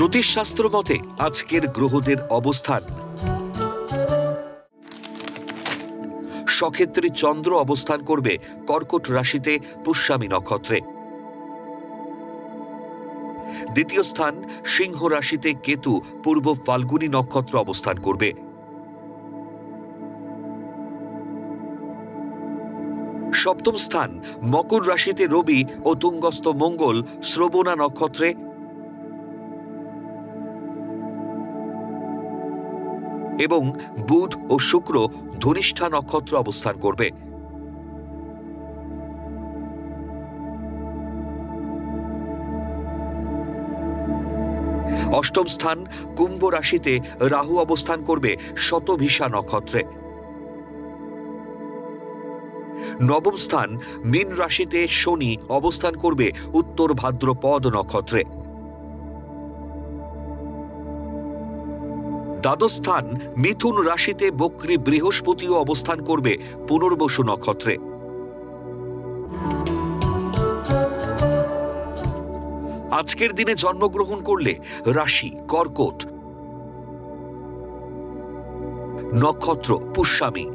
জ্যোতিষশাস্ত্র মতে আজকের গ্রহদের অবস্থান। সক্ষেত্রে চন্দ্র অবস্থান করবে কর্কট রাশিতে পুষ্যামী নক্ষত্রে। দ্বিতীয় স্থান সিংহ রাশিতে কেতু পূর্ব ফাল্গুনী নক্ষত্র অবস্থান করবে। সপ্তম স্থান মকর রাশিতে রবি ও তুঙ্গস্থ মঙ্গল শ্রবণা নক্ষত্রে। এবং বুধ ও শুক্র ধনিষ্ঠা নক্ষত্র অবস্থান করবে। অষ্টম স্থান কুম্ভ রাশিতে রাহু অবস্থান করবে শতভিষা নক্ষত্রে। নবম স্থান মীন রাশিতে শনি অবস্থান করবে উত্তর ভাদ্রপদ নক্ষত্রে। দ্বাদশ স্থান মিথুন রাশিতে বক্রী বৃহস্পতিও অবস্থান করবে পুনর্বসু নক্ষত্রে। আজকের দিনে জন্মগ্রহণ করলে রাশি কর্কট, নক্ষত্র পুষ্যামী,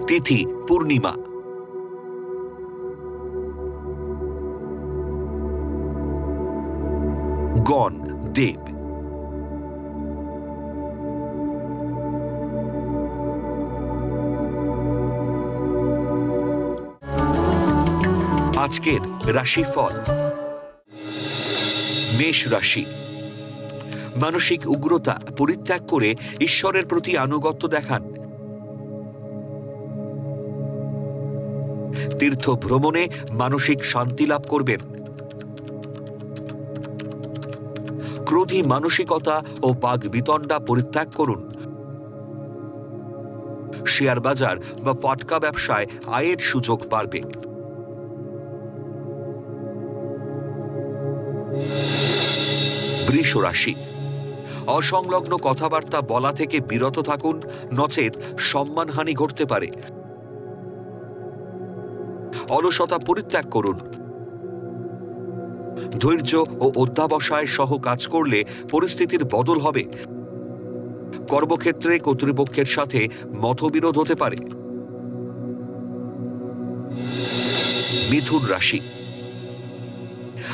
তিথি পূর্ণিমা, গণ দেব। আজকের রাশিফল। মেষ রাশি, মানসিক উগ্রতা পরিত্যাগ করে ঈশ্বরের প্রতি আনুগত্য দেখান। তীর্থ ভ্রমণে মানসিক শান্তি লাভ করবেন। ক্রোধী মানসিকতা ও বাগ বিতণ্ডা পরিত্যাগ করুন। শেয়ার বাজার বা ফাটকা ব্যবসায় আয়ের সুযোগ বাড়বে। বৃষ রাশি, অসংলগ্ন কথাবার্তা বলা থেকে বিরত থাকুন, নচেত সম্মানহানি ঘটতে পারে। অলসতা পরিত্যাগ করুন। ধৈর্য ও অধ্যাবসায় সহ কাজ করলে পরিস্থিতির বদল হবে। কর্মক্ষেত্রে কর্তৃপক্ষের সাথে মতবিরোধ হতে পারে। মিথুন রাশি,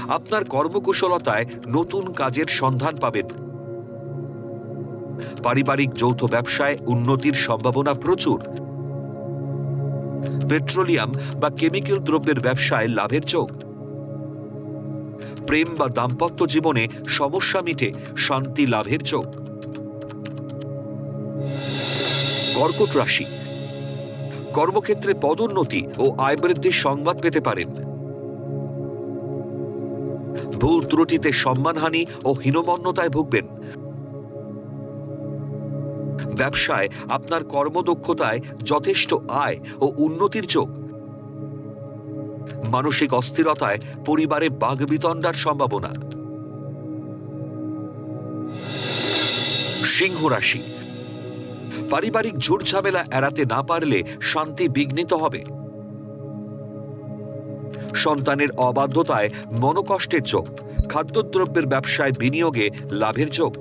আপনার কর্মকুশলতায় নতুন কাজের সন্ধান পাবেন। পারিবারিক যৌথ ব্যবসায় উন্নতির সম্ভাবনা প্রচুর। পেট্রোলিয়াম বা কেমিক্যাল দ্রব্যের ব্যবসায় লাভের যোগ। প্রেম বা দাম্পত্য জীবনে সমস্যা মিটে শান্তি লাভের যোগ। কর্কট রাশি, কর্মক্ষেত্রে পদোন্নতি ও আয় বৃদ্ধির সংবাদ পেতে পারেন। ভুল ত্রুটিতে সম্মানহানি ও হীনমন্যতায় ভুগবেন। ব্যবসায় আপনার কর্মদক্ষতায় যথেষ্ট আয় ও উন্নতির যোগ। মানসিক অস্থিরতায় পরিবারে বাগবিতণ্ডার সম্ভাবনা। সিংহ রাশি, পারিবারিক ঝুটঝামেলা এড়াতে না পারলে শান্তি বিঘ্নিত হবে। সন্তানের অবাধ্যতায় মনোকষ্টের যোগ। খাদ্যদ্রব্যের ব্যবসায় বিনিয়োগে লাভের যোগ।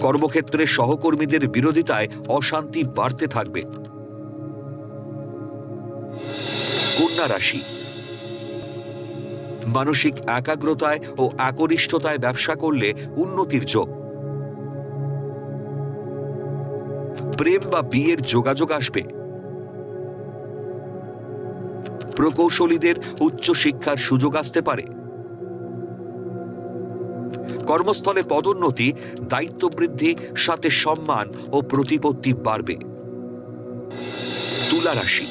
কর্মক্ষেত্রে সহকর্মীদের বিরোধিতায় অশান্তি বাড়তে থাকবে। কন্যা রাশি, মানসিক একাগ্রতায় ও একনিষ্ঠতায় ব্যবসা করলে উন্নতির যোগ। প্রেম বা বিয়ের যোগাযোগ আসবে। প্রকৌশলীদের উচ্চ শিক্ষার সুযোগ আসতে পারে। কর্মস্থলে পদোন্নতি, দায়িত্ব বৃদ্ধি, সাথে সম্মান ও প্রতিপত্তি বাড়বে। তুলা রাশি,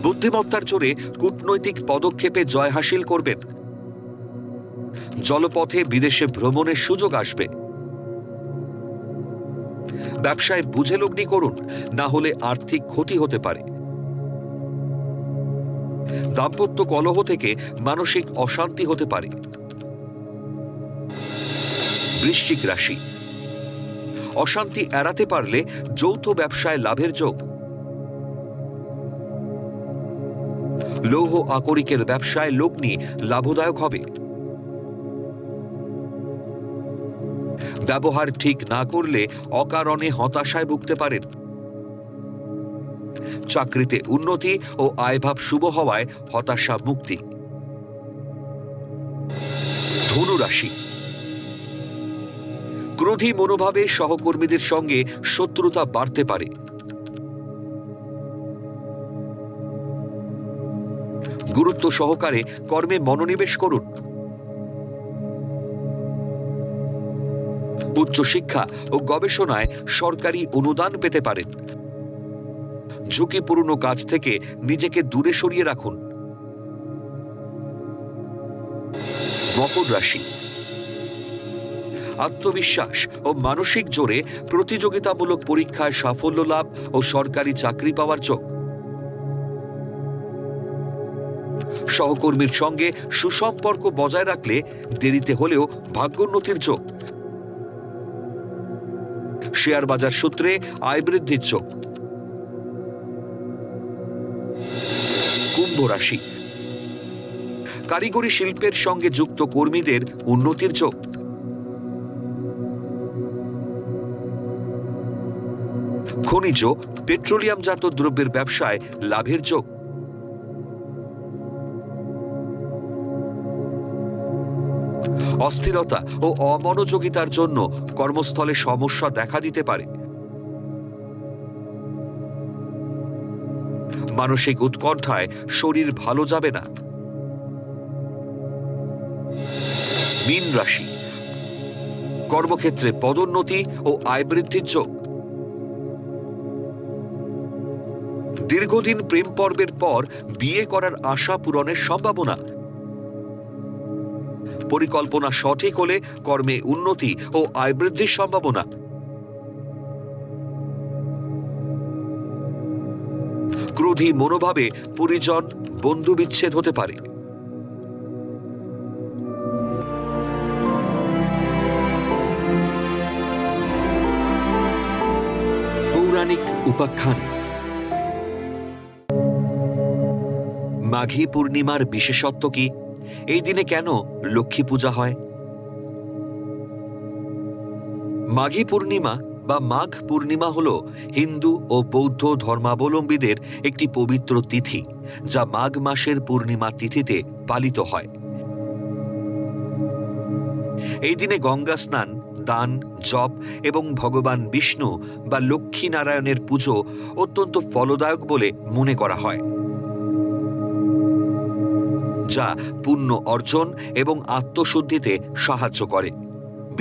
বুদ্ধিমত্তার জোরে কূটনৈতিক পদক্ষেপে জয় হাসিল করবেন। জলপথে বিদেশে ভ্রমণের সুযোগ আসবে। ব্যবসায় বুঝে লগ্নি করুন, না হলে আর্থিক ক্ষতি হতে পারে। দাম্পত্য কলহ থেকে মানসিক অশান্তি হতে পারে। বৃশ্চিক রাশি, অশান্তি এড়াতে পারলে যৌথ ব্যবসায় লাভের যোগ। লৌহ আকরিকের ব্যবসায় লগ্নি লাভদায়ক হবে। ব্যবহার ঠিক না করলে অকারণে হতাশায় ভুগতে পারেন। চাকরিতে উন্নতি ও আয়ভাব শুভ হওয়ায় হতাশা মুক্তি। ধনু রাশি, ক্রোধী মনোভাবে সহকর্মীদের সঙ্গে শত্রুতা বাড়তে পারে। গুরুত্ব সহকারে কর্মে মনোনিবেশ করুন। উচ্চশিক্ষা ও গবেষণায় সরকারি অনুদান পেতে পারেন। ঝুঁকিপূর্ণ কাজ থেকে নিজেকে দূরে সরিয়ে রাখুন। মকর রাশি, আত্মবিশ্বাস ও মানসিক জোরে প্রতিযোগিতামূলক পরীক্ষায় সাফল্য লাভ ও সরকারি চাকরি পাওয়ার যোগ। সহকর্মীর সঙ্গে সুসম্পর্ক বজায় রাখলে দেরিতে হলেও ভাগ্যোন্নতির যোগ। শেয়ার বাজার সূত্রে আয় বৃদ্ধির যোগ। কুম্ভ রাশি, কারিগরি শিল্পের সঙ্গে যুক্ত কর্মীদের উন্নতির যোগ। খনিজ পেট্রোলিয়ামজাত দ্রব্যের ব্যবসায় লাভের যোগ। অস্থিরতা ও অমনোযোগিতার জন্য কর্মস্থলে সমস্যা দেখা দিতে পারে। মানসিক উৎকণ্ঠায় শরীর ভালো যাবে না। মীন রাশি, কর্মক্ষেত্রে পদোন্নতি ও আয় বৃদ্ধির যোগ। দীর্ঘদিন প্রেম পর্বের পর বিয়ে করার আশা পূরণের সম্ভাবনা। পরিকল্পনা সঠিক হলে কর্মে উন্নতি ও আয় বৃদ্ধির সম্ভাবনা। ক্রোধী মনোভাবে পরিজন বন্ধু বিচ্ছেদ হতে পারে। পৌরাণিক উপাখ্যান। মাঘী পূর্ণিমার বিশেষত্ব কি? এই দিনে কেন লক্ষ্মী পূজা হয়? মাঘী পূর্ণিমা বা মাঘ পূর্ণিমা হল হিন্দু ও বৌদ্ধ ধর্মাবলম্বীদের একটি পবিত্র তিথি, যা মাঘ মাসের পূর্ণিমা তিথিতে পালিত হয়। এই দিনে গঙ্গা স্নান, দান, জপ এবং ভগবান বিষ্ণু বা লক্ষ্মী নারায়ণের পুজো অত্যন্ত ফলদায়ক বলে মনে করা হয়, যা পুণ্য অর্জন এবং আত্মশুদ্ধিতে সাহায্য করে।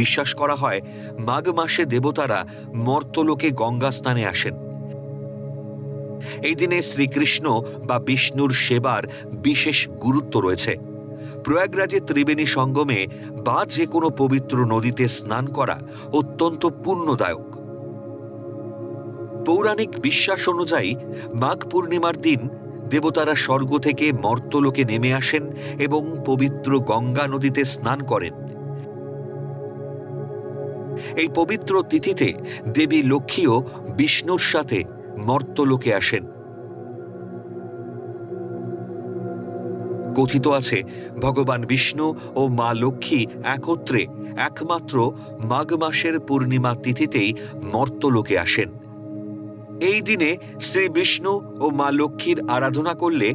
বিশ্বাস করা হয় মাঘ মাসে দেবতারা মর্তলোকে গঙ্গা স্নানে আসেন। এই দিনে শ্রীকৃষ্ণ বা বিষ্ণুর সেবার বিশেষ গুরুত্ব রয়েছে। প্রয়াগরাজে ত্রিবেণী সঙ্গমে বা যে কোনো পবিত্র নদীতে স্নান করা অত্যন্ত পুণ্যদায়ক। পৌরাণিক বিশ্বাস অনুযায়ী মাঘ পূর্ণিমার দিন দেবতারা স্বর্গ থেকে মর্তলোকে নেমে আসেন এবং পবিত্র গঙ্গা নদীতে স্নান করেন। এই পবিত্র তিথিতে দেবী লক্ষ্মীও বিষ্ণুর সাথে মর্তলোকে আসেন। কথিত আছে ভগবান বিষ্ণু ও মা লক্ষ্মী একত্রে একমাত্র মাঘ মাসের পূর্ণিমা তিথিতেই মর্তলোকে আসেন। এই দিনে শ্রী বিষ্ণু ও মা লক্ষ্মীর আরাধনা করলে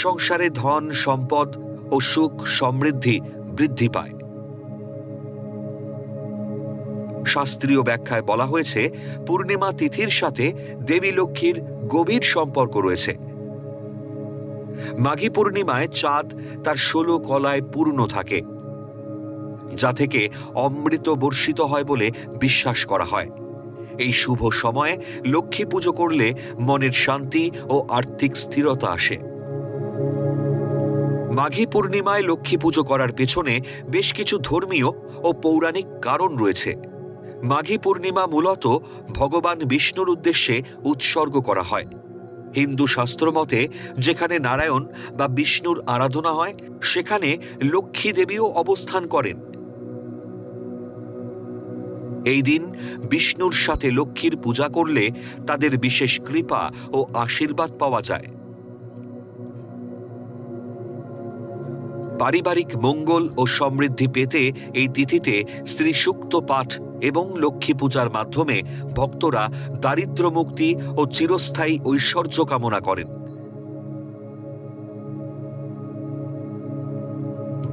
সংসারে ধন সম্পদ ও সুখ সমৃদ্ধি বৃদ্ধি পায়। শাস্ত্রীয় ব্যাখ্যায় বলা হয়েছে পূর্ণিমা তিথির সাথে দেবী লক্ষ্মীর গভীর সম্পর্ক রয়েছে। মাঘী পূর্ণিমায় চাঁদ তার 16 কলায় পূর্ণ থাকে, যা থেকে অমৃত বর্ষিত হয় বলে বিশ্বাস করা হয়। এই শুভ সময়ে লক্ষ্মী পুজো করলে মনের শান্তি ও আর্থিক স্থিরতা আসে। মাঘী পূর্ণিমায় লক্ষ্মী পুজো করার পেছনে বেশ কিছু ধর্মীয় ও পৌরাণিক কারণ রয়েছে। মাঘী পূর্ণিমা মূলত ভগবান বিষ্ণুর উদ্দেশ্যে উৎসর্গ করা হয়। হিন্দু শাস্ত্র মতে যেখানে নারায়ণ বা বিষ্ণুর আরাধনা হয় সেখানে লক্ষ্মী দেবীও অবস্থান করেন। এই দিন বিষ্ণুর সাথে লক্ষ্মীর পূজা করলে তাদের বিশেষ কৃপা ও আশীর্বাদ পাওয়া যায়। পারিবারিক মঙ্গল ও সমৃদ্ধি পেতে এই তিথিতে শ্রী সূক্ত পাঠ এবং লক্ষ্মী পূজার মাধ্যমে ভক্তরা দারিদ্র মুক্তি ও চিরস্থায়ী ঐশ্বর্য কামনা করেন।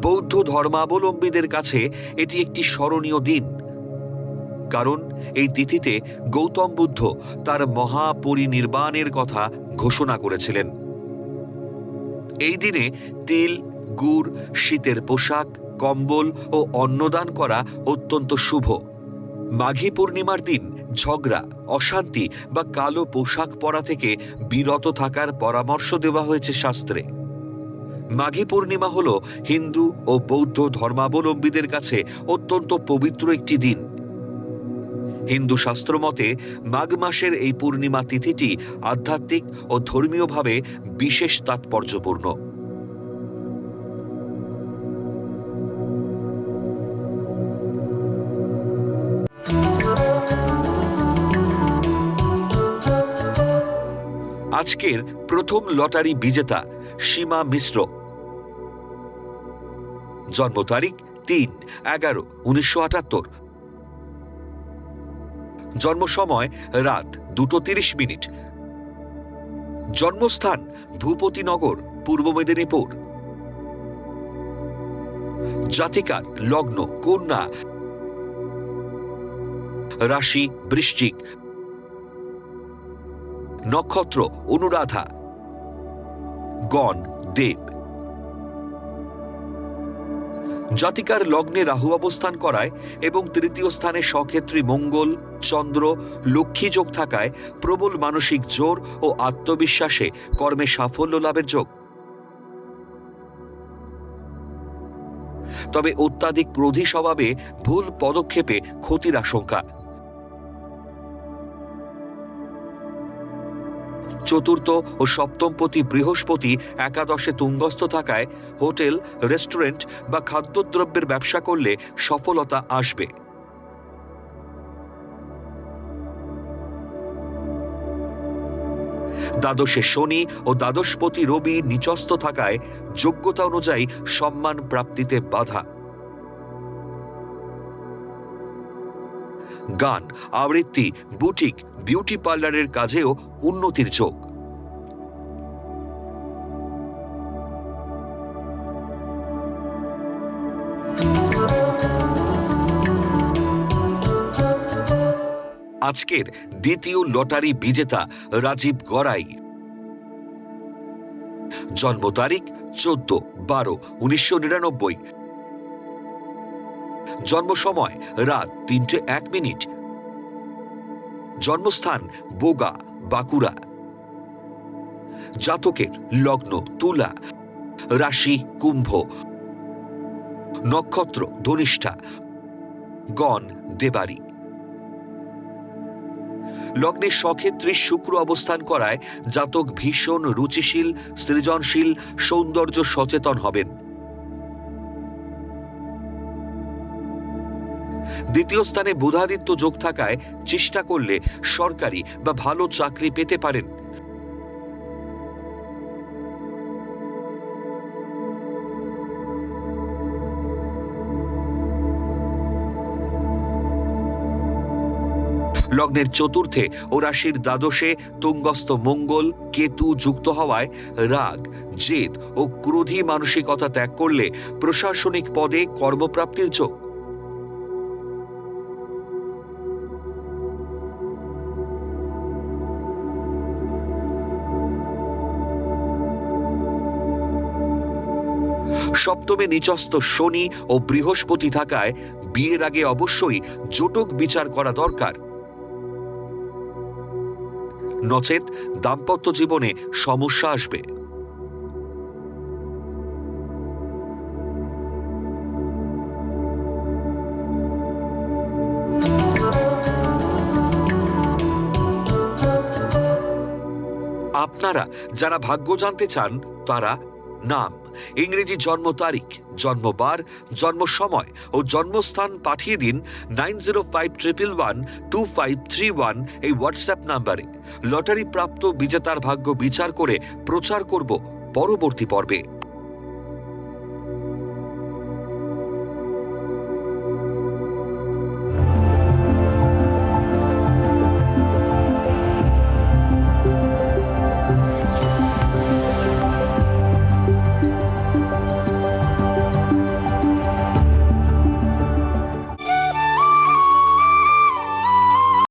বৌদ্ধ ধর্মাবলম্বীদের কাছে এটি একটি স্মরণীয় দিন, কারণ এই তিথিতে গৌতম বুদ্ধ তার মহাপরিনির্বাণের কথা ঘোষণা করেছিলেন। এই দিনে তিল, গুড়, শীতের পোশাক, কম্বল ও অন্নদান করা অত্যন্ত শুভ। মাঘী পূর্ণিমার দিন ঝগড়া, অশান্তি বা কালো পোশাক পরা থেকে বিরত থাকার পরামর্শ দেওয়া হয়েছে শাস্ত্রে। মাঘী পূর্ণিমা হল হিন্দু ও বৌদ্ধ ধর্মাবলম্বীদের কাছে অত্যন্ত পবিত্র একটি দিন। হিন্দু শাস্ত্র মতে মাঘ মাসের এই পূর্ণিমা তিথিটি আধ্যাত্মিক ও ধর্মীয়ভাবে বিশেষ তাৎপর্যপূর্ণ। আজকের প্রথম লটারি বিজেতা সীমা মিশ্র। জন্ম তারিখ ৩/১১/১৯৭৮। জন্ম সময় রাত 2:30। জন্মস্থান ভূপতিনগর, পূর্ব মেদিনীপুর। জাতিকার লগ্ন কন্যা, রাশি বৃশ্চিক, নক্ষত্র অনুরাধা, গণ দেব। জাতিকার লগ্নে রাহু অবস্থান করায় এবং তৃতীয় স্থানে সক্ষেত্রী মঙ্গল, চন্দ্র, লক্ষ্মী যোগ থাকায় প্রবল মানসিক জোর ও আত্মবিশ্বাসে কর্মে সাফল্য লাভের যোগ। তবে অত্যাধিক ক্রোধী স্বভাবে ভুল পদক্ষেপে ক্ষতির আশঙ্কা। চতুর্থ ও সপ্তমপতি বৃহস্পতি একাদশে তুঙ্গস্থ থাকায় হোটেল, রেস্টুরেন্ট বা খাদ্যদ্রব্যের ব্যবসা করলে সফলতা আসবে। দ্বাদশে শনি ও দ্বাদশপতি রবি নিচস্থ থাকায় যোগ্যতা অনুযায়ী সম্মান প্রাপ্তিতে বাধা। গান, আবৃত্তি, বুটিক, বিউটি পার্লারের কাজেও উন্নতির যোগ। আজকের দ্বিতীয় লটারি বিজেতা রাজীব গড়াই। জন্ম তারিখ 14/12/1999। জন্ম সময় রাত 3:01। জন্মস্থান বোগা, বাঁকুড়া। জাতকের লগ্ন তুলা, রাশি কুম্ভ, নক্ষত্র ধনিষ্ঠা, গণ দেবারি। লগ্নে সক্ষেত্রী শুক্র অবস্থান করায় জাতক ভীষণ রুচিশীল, সৃজনশীল, সৌন্দর্য সচেতন হবেন। দ্বিতীয় স্থানে বুধাদিত্য যোগ থাকায় চেষ্টা করলে সরকারি বা ভালো চাকরি পেতে পারেন। লগ্নের চতুর্থে ও রাশির দ্বাদশে তুঙ্গস্থ মঙ্গল, কেতু যুক্ত হওয়ায় রাগ, জেদ ও ক্রোধী মানসিকতা ত্যাগ করলে প্রশাসনিক পদে কর্মপ্রাপ্তির যোগ। সপ্তমে নিচস্থ শনি ও বৃহস্পতি থাকায় বিয়ের আগে অবশ্যই জটক বিচার করা দরকার, নচেত দাম্পত্য জীবনে সমস্যা আসবে। আপনারা যারা ভাগ্য জানতে চান তারা নাম, ইংরেজি জন্ম তারিখ, জন্মবার, জন্ম সময় ও জন্মস্থান পাঠিয়ে দিন 9051112531 এই হোয়াটসঅ্যাপ নাম্বারে। লটারি প্রাপ্ত বিজেতার ভাগ্য বিচার করে প্রচার করব পরবর্তী পর্বে।